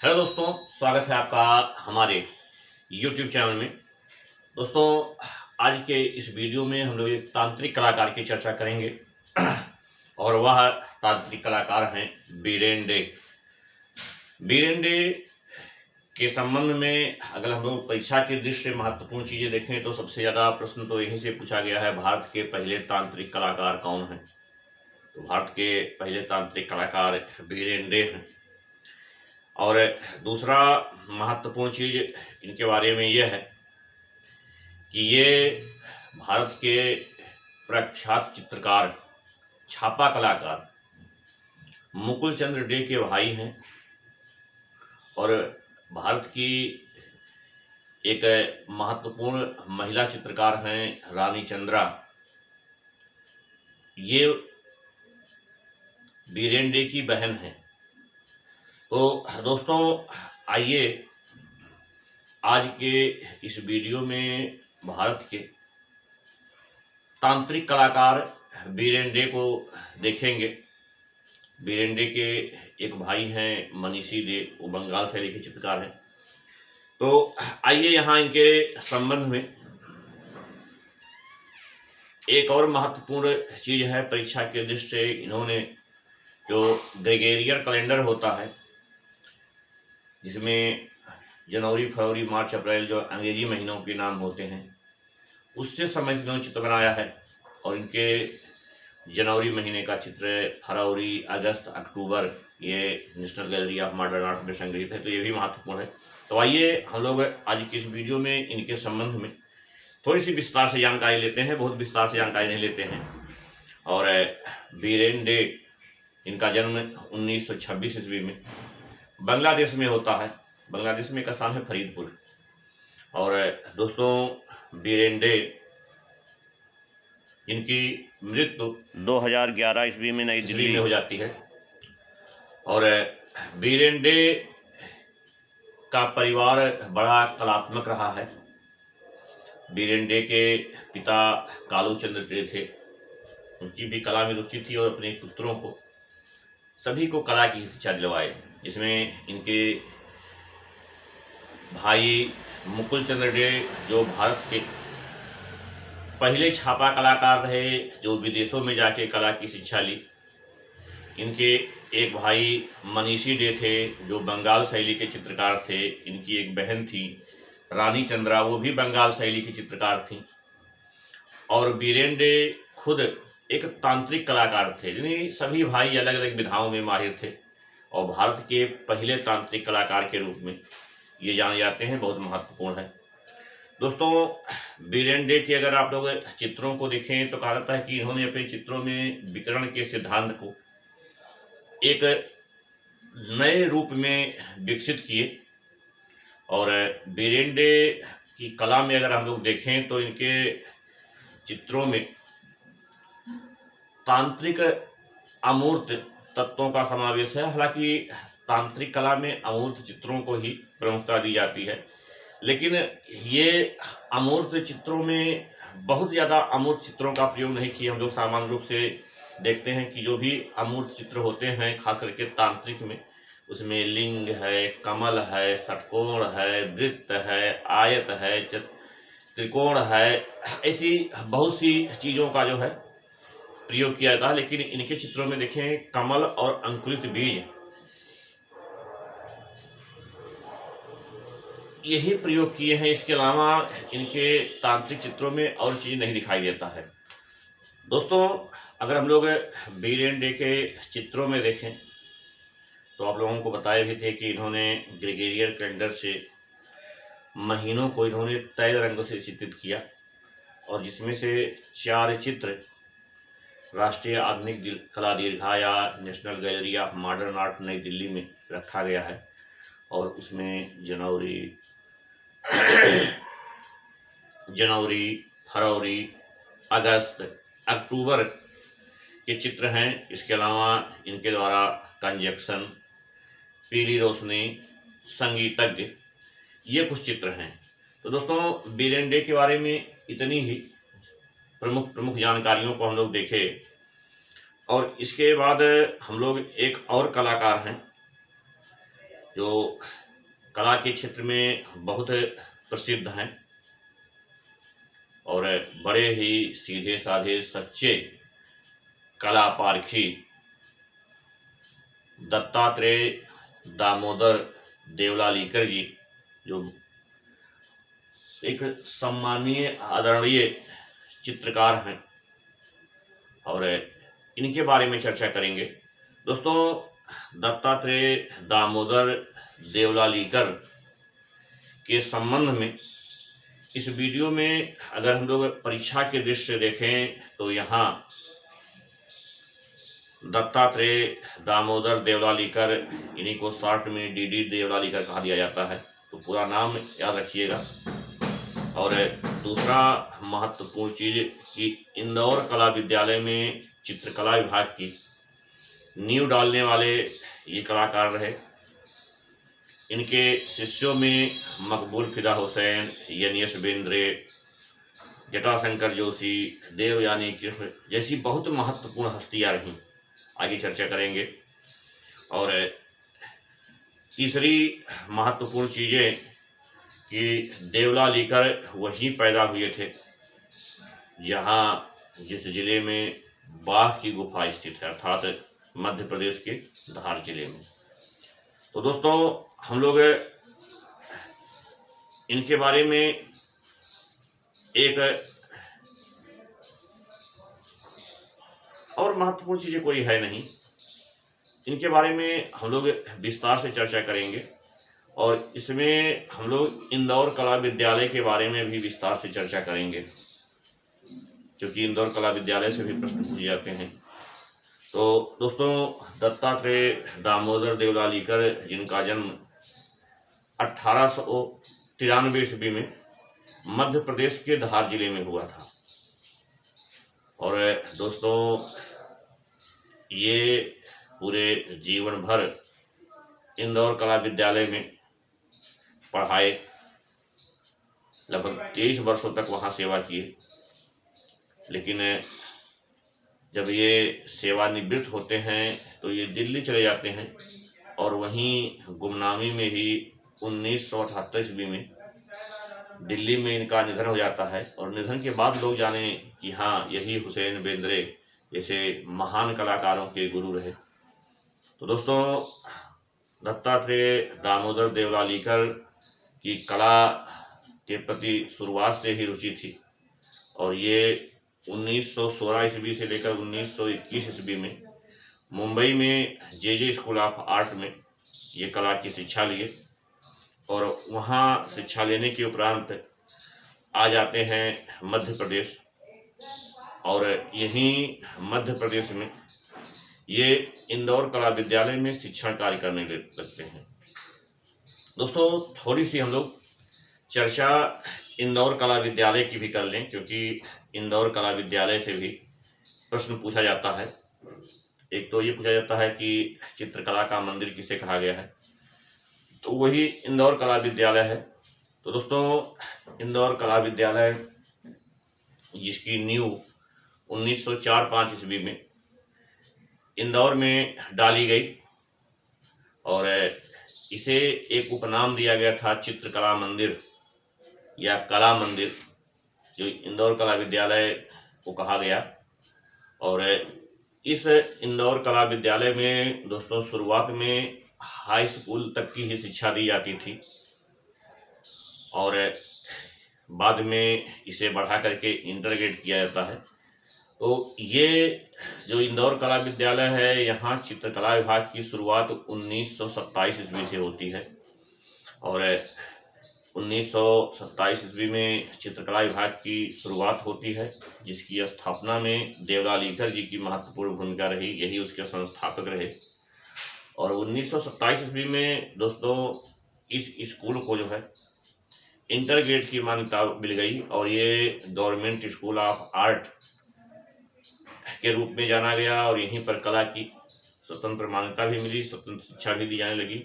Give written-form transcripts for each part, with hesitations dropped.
Hello दोस्तों, स्वागत है आपका हमारे YouTube चैनल में। दोस्तों, आज के इस वीडियो में हम लोग एक तांत्रिक कलाकार की चर्चा करेंगे और वह तांत्रिक कलाकार हैं बीरेन डे। बीरेन डे के संबंध में अगर हम लोग परीक्षा की दृष्टि से महत्वपूर्ण चीज़ें देखें तो सबसे ज़्यादा प्रश्न तो यहीं से पूछा गया है, भारत के पहले तांत्रिक कलाकार कौन हैं। तो भारत के पहले तांत्रिक कलाकार बीरेन डे हैं। और दूसरा महत्वपूर्ण चीज़ इनके बारे में यह है कि ये भारत के प्रख्यात चित्रकार, छापा कलाकार मुकुल चंद्र डे के भाई हैं और भारत की एक महत्वपूर्ण महिला चित्रकार हैं रानी चंद्रा। ये बीरेन डे की बहन हैं। तो दोस्तों, आइए आज के इस वीडियो में भारत के तांत्रिक कलाकार बीरेन डे को देखेंगे। बीरेन डे के एक भाई हैं मनीषी डे, वो बंगाल शैली के चित्रकार हैं। तो आइए यहाँ इनके संबंध में एक और महत्वपूर्ण चीज है परीक्षा के दृष्टि से, इन्होंने जो ग्रेगोरियन कैलेंडर होता है जिसमें जनवरी, फरवरी, मार्च, अप्रैल जो अंग्रेजी महीनों के नाम होते हैं, उससे संबंधित इन्होंने चित्र बनाया है। और इनके जनवरी महीने का चित्र फरवरी, अगस्त, अक्टूबर ये national gallery of modern art में संग्रहित है, तो ये भी महत्वपूर्ण है। तो आइए हम लोग आज की इस वीडियो में इनके संबंध में थोड़ी सी विस्तार से जानकारी लेते हैं, बहुत विस्तार से जानकारी नहीं लेते हैं। और बीरेन डे, इनका जन्म 1926 ईस्वी में बांग्लादेश में होता है। बांग्लादेश में एक स्थान है फरीदपुर। और दोस्तों, बीरेन डे इनकी मृत्यु 2011 ईस्वी में नई दिल्ली में हो जाती है। और बीरेन डे का परिवार बड़ा कलात्मक रहा है। बीरेन डे के पिता कालू चंद्र डे थे, उनकी भी कला में रुचि थी और अपने पुत्रों को सभी को कला की शिक्षा दिलवाए, जिसमें इनके भाई मुकुल चंद्र डे जो भारत के पहले छापा कलाकार रहे, जो विदेशों में जाके कला की शिक्षा ली। इनके एक भाई मनीषी डे थे जो बंगाल शैली के चित्रकार थे। इनकी एक बहन थी रानी चंद्रा, वो भी बंगाल शैली की चित्रकार थी। और बीरेन डे खुद एक तांत्रिक कलाकार थे, यानी सभी भाई अलग अलग विधाओं में माहिर थे और भारत के पहले तांत्रिक कलाकार के रूप में ये जाने जाते हैं। बहुत महत्वपूर्ण है। दोस्तों, बीरेन डे के अगर आप लोग चित्रों को देखें तो कहा जाता है कि इन्होंने अपने चित्रों में विकिरण के सिद्धांत को एक नए रूप में विकसित किए। और बीरेन डे की कला में अगर हम लोग देखें तो इनके चित्रों में तांत्रिक अमूर्त तत्वों का समावेश है। हालांकि तांत्रिक कला में अमूर्त चित्रों को ही प्रमुखता दी जाती है, लेकिन ये अमूर्त चित्रों में बहुत ज़्यादा अमूर्त चित्रों का प्रयोग नहीं किया। हम लोग सामान्य रूप से देखते हैं कि जो भी अमूर्त चित्र होते हैं, खास करके तांत्रिक में, उसमें लिंग है, कमल है, षटकोण है, वृत्त है, आयत है, त्रिकोण है, ऐसी बहुत सी चीज़ों का जो है प्रयोग किया जाता है। लेकिन इनके चित्रों में देखें, कमल और अंकुरित बीज यही प्रयोग किए हैं। इसके अलावा इनके तांत्रिक चित्रों में और चीज नहीं दिखाई देता है। दोस्तों, अगर हम लोग बीरेन डे के चित्रों में देखें तो आप लोगों को बताए भी थे कि इन्होंने ग्रेगोरियन कैलेंडर से महीनों को इन्होंने तय रंगों से चित्रित किया और जिसमें से 4 चित्र राष्ट्रीय आधुनिक कला दीर्घा या national gallery of modern art नई दिल्ली में रखा गया है। और उसमें जनवरी, फरवरी, अगस्त, अक्टूबर के चित्र हैं। इसके अलावा इनके द्वारा कंजक्शन, पीली रोशनी, संगीतज्ञ, ये कुछ चित्र हैं। तो दोस्तों, बीरेन डे के बारे में इतनी ही प्रमुख जानकारियों को हम लोग देखें। और इसके बाद हम लोग एक और कलाकार हैं जो कला के क्षेत्र में बहुत प्रसिद्ध हैं और बड़े ही सीधे साधे सच्चे कला पारखी दत्तात्रेय दामोदर देवलालीकर जी, जो एक सम्मानीय आदरणीय चित्रकार हैं, और इनके बारे में चर्चा करेंगे। दोस्तों, दत्तात्रेय दामोदर देवलालीकर के संबंध में इस वीडियो में अगर हम लोग परीक्षा के दृष्टि से देखें तो यहाँ दत्तात्रेय दामोदर देवलालीकर, इन्हीं को शॉर्ट में डीडी देवलालीकर कहा दिया जाता है, तो पूरा नाम याद रखिएगा। और दूसरा महत्वपूर्ण चीज कि इंदौर कला विद्यालय में चित्रकला विभाग की नींव डालने वाले ये कलाकार रहे। इनके शिष्यों में मकबूल फिदा हुसैन, यनियश बेंद्रे, जटाशंकर जोशी, देवयानी कृष्ण जैसी बहुत महत्वपूर्ण हस्तियां रहीं। आगे चर्चा करेंगे। और तीसरी महत्वपूर्ण चीजें कि देवलालीकर वहीं पैदा हुए थे जहां जिस जिले में बाघ की गुफा स्थित है, अर्थात मध्य प्रदेश के धार जिले में। तो दोस्तों, हम लोग इनके बारे में एक और महत्वपूर्ण चीजें कोई है नहीं, इनके बारे में हम लोग विस्तार से चर्चा करेंगे। और इसमें हम लोग इंदौर कला विद्यालय के बारे में भी विस्तार से चर्चा करेंगे, क्योंकि इंदौर कला विद्यालय से भी प्रश्न पूछे जाते हैं। तो दोस्तों, दत्तात्रेय दामोदर देवलालीकर, जिनका जन्म 1893 ईस्वी में मध्य प्रदेश के धार जिले में हुआ था। और दोस्तों, ये पूरे जीवन भर इंदौर कला विद्यालय में पढ़ाए, लगभग 23 वर्षों तक वहाँ सेवा किए। लेकिन जब ये सेवानिवृत्त होते हैं तो ये दिल्ली चले जाते हैं और वहीं गुमनामी में ही 1978 ईस्वी में दिल्ली में इनका निधन हो जाता है। और निधन के बाद लोग जाने कि हाँ, यही हुसैन बेंद्रे जैसे महान कलाकारों के गुरु रहे। तो दोस्तों, दत्तात्रेय दामोदर देवलालीकर की कला के प्रति शुरुआत से ही रुचि थी और ये 1916 ईस्वी से लेकर 1921 ईस्वी में मुंबई में जे स्कूल ऑफ आर्ट में ये कला की शिक्षा लिए और वहाँ शिक्षा लेने के उपरांत आ जाते हैं मध्य प्रदेश। और यहीं मध्य प्रदेश में ये इंदौर कला विद्यालय में शिक्षण कार्य करने लगते हैं। दोस्तों, थोड़ी सी हम लोग चर्चा इंदौर कला विद्यालय की भी कर लें, क्योंकि इंदौर कला विद्यालय से भी प्रश्न पूछा जाता है। एक तो ये पूछा जाता है कि चित्रकला का मंदिर किसे कहा गया है, तो वही इंदौर कला विद्यालय है। तो दोस्तों, इंदौर कला विद्यालय जिसकी नींव 1904-05 ईस्वी में इंदौर में डाली गई और इसे एक उपनाम दिया गया था चित्रकला मंदिर या कला मंदिर, जो इंदौर कला विद्यालय को कहा गया। और इस इंदौर कला विद्यालय में दोस्तों शुरुआत में हाई स्कूल तक की ही शिक्षा दी जाती थी और बाद में इसे बढ़ा करके इंटरग्रेड किया जाता है। तो ये जो इंदौर कला विद्यालय है, यहाँ चित्रकला विभाग की शुरुआत 1927 ईस्वी से होती है और 1927 ईस्वी में चित्रकला विभाग की शुरुआत होती है, जिसकी स्थापना में देवलालीकर जी की महत्वपूर्ण भूमिका रही, यही उसके संस्थापक रहे। और 1927 ईस्वी में दोस्तों इस स्कूल को जो है इंटरग्रेड की मान्यता मिल गई और ये गवर्नमेंट स्कूल ऑफ आर्ट के रूप में जाना गया और यहीं पर कला की स्वतंत्र मान्यता भी मिली, स्वतंत्र शिक्षा भी दी जाने लगी।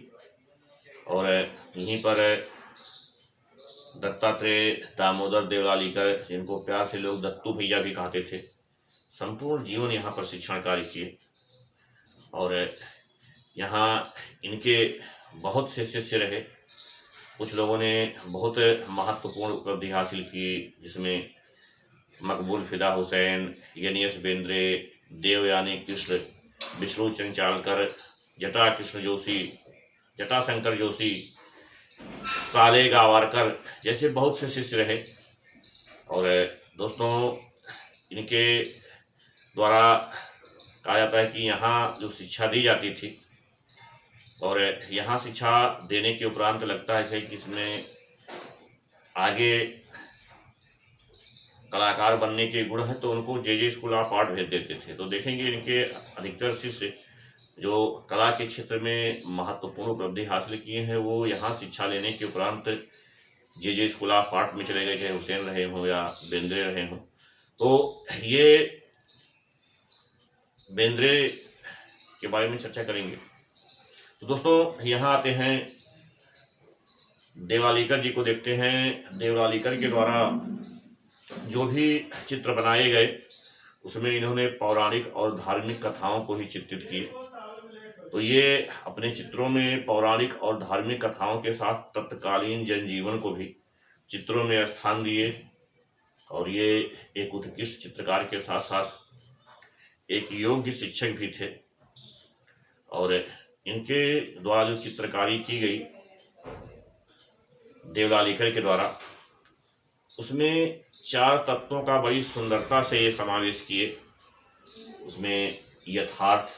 और यहीं पर दत्तात्रेय दामोदर देवलालीकर, जिनको प्यार से लोग दत्तू भैया भी कहते थे, संपूर्ण जीवन यहाँ पर शिक्षण कार्य किए। और यहाँ इनके बहुत से शिष्य रहे। कुछ लोगों ने बहुत महत्वपूर्ण उपलब्धि हासिल की, जिसमें मकबूल फिदा हुसैन, यनियस बेंद्रे, देवयानी कृष्ण, विष्णु चंचालकर, जटा कृष्ण जोशी, जटाशंकर जोशी, साले गावरकर जैसे बहुत से शिष्य रहे। और दोस्तों, इनके द्वारा कहा जाता है कि यहाँ जो शिक्षा दी जाती थी, और यहाँ शिक्षा देने के उपरांत लगता है कि इसमें आगे कलाकार बनने के गुण हैं, तो उनको जे स्कूल ऑफ आर्ट भेज देते थे। तो देखेंगे इनके अधिकतर शिष्य जो कला के क्षेत्र में महत्वपूर्ण उपलब्धि हासिल किए हैं, वो यहाँ शिक्षा लेने के उपरांत जे स्कूल ऑफ आर्ट में चले गए, चाहे हुसैन रहे हों या बेंद्रे रहे हों। तो ये बेंद्रे के बारे में चर्चा करेंगे। तो दोस्तों, यहाँ आते हैं, देवलालीकर जी को देखते हैं। देवलालीकर के द्वारा जो भी चित्र बनाए गए, उसमें इन्होंने पौराणिक और धार्मिक कथाओं को ही चित्रित किए। तो ये अपने चित्रों में पौराणिक और धार्मिक कथाओं के साथ तत्कालीन जनजीवन को भी चित्रों में स्थान दिए। और ये एक उत्कृष्ट चित्रकार के साथ साथ एक योग्य शिक्षक भी थे। और इनके द्वारा जो चित्रकारी की गई देवलालीकर के द्वारा, उसमें 4 तत्वों का बड़ी सुंदरता से ये समावेश किए। उसमें यथार्थ,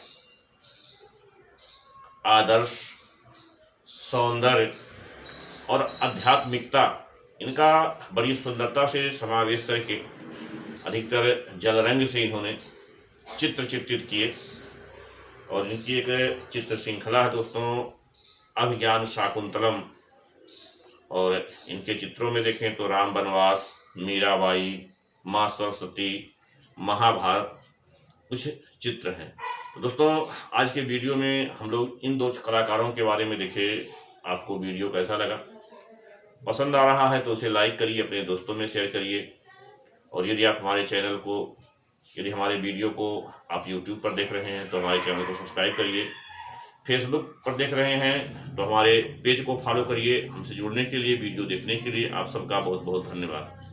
आदर्श, सौंदर्य और आध्यात्मिकता, इनका बड़ी सुंदरता से समावेश करके अधिकतर जल रंग से इन्होंने चित्र चित्रित किए। और इनकी एक चित्र श्रृंखला है दोस्तों, अभिज्ञान शाकुंतलम। और इनके चित्रों में देखें तो राम वनवास, मीराबाई, माँ सरस्वती, महाभारत कुछ चित्र हैं। तो दोस्तों, आज के वीडियो में हम लोग इन 2 कलाकारों के बारे में देखे। आपको वीडियो कैसा लगा? पसंद आ रहा है तो उसे लाइक करिए, अपने दोस्तों में शेयर करिए। और यदि आप हमारे चैनल को, यदि हमारे वीडियो को आप YouTube पर देख रहे हैं तो हमारे चैनल को सब्सक्राइब करिए। फेसबुक पर देख रहे हैं तो हमारे पेज को फॉलो करिए। हमसे जुड़ने के लिए, वीडियो देखने के लिए आप सबका बहुत बहुत धन्यवाद।